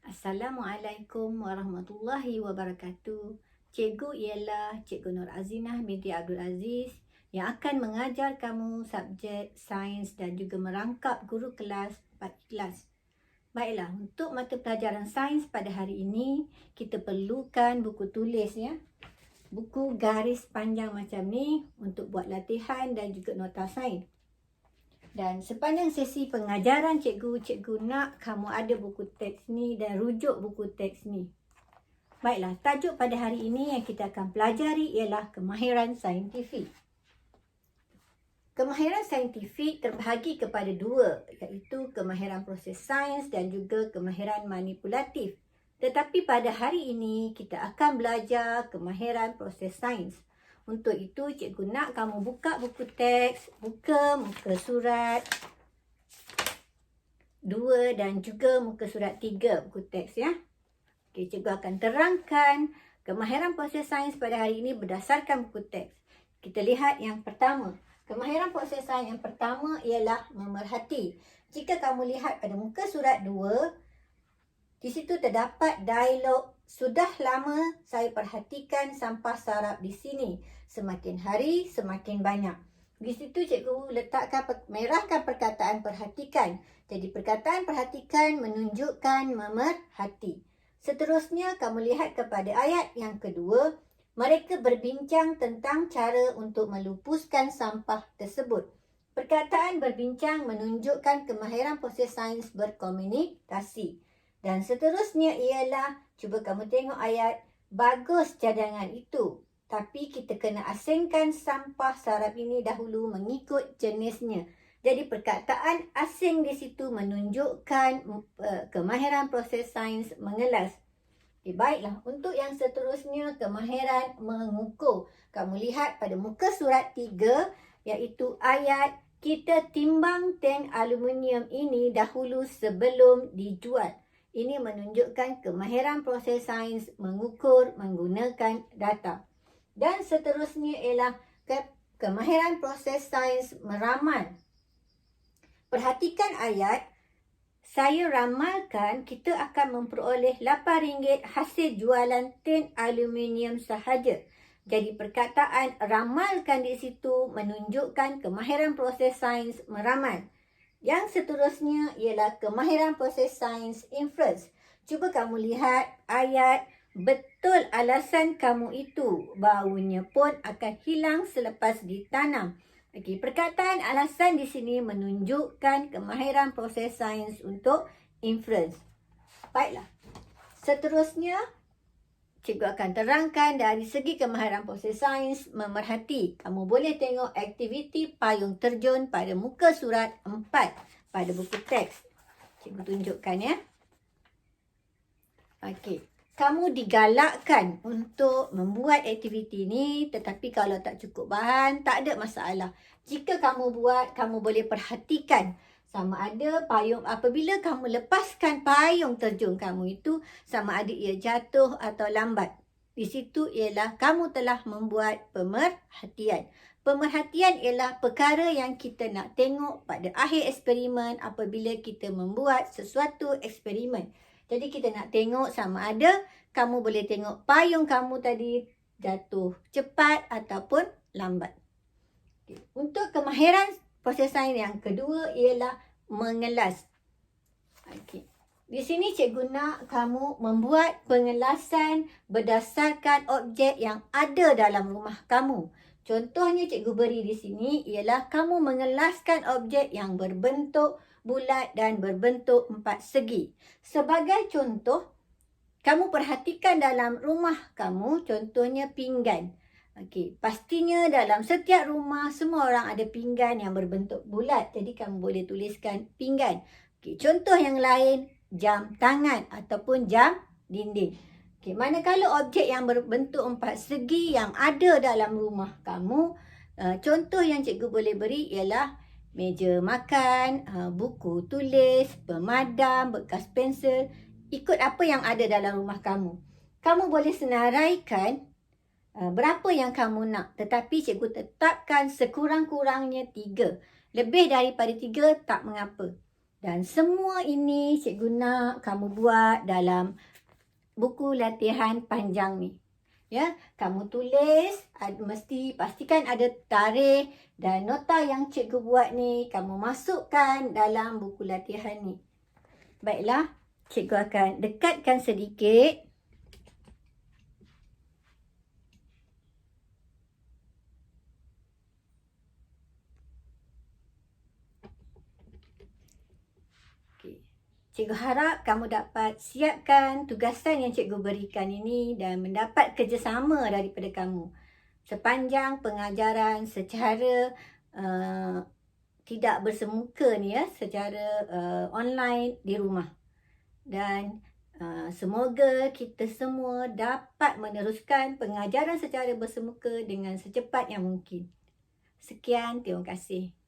Assalamualaikum warahmatullahi wabarakatuh. Cikgu ialah Cikgu Nur Azinah binti Abdul Aziz yang akan mengajar kamu subjek sains dan juga merangkap guru kelas 4 kelas. Baiklah, untuk mata pelajaran sains pada hari ini, kita perlukan buku tulis ya. Buku garis panjang macam ni untuk buat latihan dan juga nota sains. Dan sepanjang sesi pengajaran cikgu nak kamu ada buku teks ni dan rujuk buku teks ni. Baiklah, tajuk pada hari ini yang kita akan pelajari ialah kemahiran saintifik. Kemahiran saintifik terbahagi kepada dua, iaitu kemahiran proses sains dan juga kemahiran manipulatif. Tetapi pada hari ini kita akan belajar kemahiran proses sains. Untuk itu, cikgu nak kamu buka buku teks, buka muka surat 2 dan juga muka surat 3 buku teks ya. Okey, cikgu akan terangkan kemahiran proses sains pada hari ini berdasarkan buku teks. Kita lihat yang pertama. Kemahiran proses sains yang pertama ialah memerhati. Jika kamu lihat pada muka surat 2, di situ terdapat dialog. Sudah lama saya perhatikan sampah sarap di sini. Semakin hari, semakin banyak. Di situ cikgu letakkan, merahkan perkataan perhatikan. Jadi perkataan perhatikan menunjukkan memerhati. Seterusnya kamu lihat kepada ayat yang kedua. Mereka berbincang tentang cara untuk melupuskan sampah tersebut. Perkataan berbincang menunjukkan kemahiran proses sains berkomunikasi. Dan seterusnya ialah, cuba kamu tengok ayat, bagus cadangan itu. Tapi kita kena asingkan sampah sarap ini dahulu mengikut jenisnya. Jadi perkataan asing di situ menunjukkan kemahiran proses sains mengelas. Okay, baiklah, untuk yang seterusnya kemahiran mengukur. Kamu lihat pada muka surat 3 iaitu ayat, kita timbang tank aluminium ini dahulu sebelum dijual. Ini menunjukkan kemahiran proses sains mengukur menggunakan data. Dan seterusnya ialah kemahiran proses sains meramal. Perhatikan ayat, saya ramalkan kita akan memperoleh RM8 hasil jualan tin aluminium sahaja. Jadi perkataan ramalkan di situ menunjukkan kemahiran proses sains meramal. Yang seterusnya ialah kemahiran proses sains inference. Cuba kamu lihat ayat, betul alasan kamu itu, baunya pun akan hilang selepas ditanam. Okey, perkataan alasan di sini menunjukkan kemahiran proses sains untuk inference. Baiklah. Seterusnya, cikgu akan terangkan dari segi kemahiran proses sains memerhati. Kamu boleh tengok aktiviti payung terjun pada muka surat 4 pada buku teks. Cikgu tunjukkan ya. Okey. Kamu digalakkan untuk membuat aktiviti ini, tetapi kalau tak cukup bahan, tak ada masalah. Jika kamu buat, kamu boleh perhatikan sama ada payung, apabila kamu lepaskan payung terjun kamu itu, sama ada ia jatuh atau lambat. Di situ ialah kamu telah membuat pemerhatian. Pemerhatian ialah perkara yang kita nak tengok pada akhir eksperimen apabila kita membuat sesuatu eksperimen. Jadi kita nak tengok sama ada kamu boleh tengok payung kamu tadi jatuh cepat ataupun lambat. Okay. Untuk kemahiran proses sains yang kedua ialah mengelas. Okay. Di sini cikgu nak kamu membuat pengelasan berdasarkan objek yang ada dalam rumah kamu. Contohnya cikgu beri di sini ialah kamu mengelaskan objek yang berbentuk bulat dan berbentuk 4 segi. Sebagai contoh, kamu perhatikan dalam rumah kamu, contohnya pinggan. Okey, pastinya dalam setiap rumah semua orang ada pinggan yang berbentuk bulat. Jadi kamu boleh tuliskan pinggan. Okey, contoh yang lain, jam tangan ataupun jam dinding. Okey, manakala objek yang berbentuk 4 segi yang ada dalam rumah kamu, contoh yang cikgu boleh beri ialah meja makan, buku tulis, pemadam, bekas pensel, ikut apa yang ada dalam rumah kamu. Kamu boleh senaraikan berapa yang kamu nak, tetapi cikgu tetapkan sekurang-kurangnya 3. Lebih daripada 3 tak mengapa. Dan semua ini cikgu nak kamu buat dalam buku latihan panjang ni. Ya, kamu tulis, mesti pastikan ada tarikh dan nota yang cikgu buat ni kamu masukkan dalam buku latihan ni. Baiklah, cikgu akan dekatkan sedikit. Cikgu harap kamu dapat siapkan tugasan yang cikgu berikan ini dan mendapat kerjasama daripada kamu sepanjang pengajaran secara tidak bersemuka ni ya, secara online di rumah. Dan semoga kita semua dapat meneruskan pengajaran secara bersemuka dengan secepat yang mungkin. Sekian, terima kasih.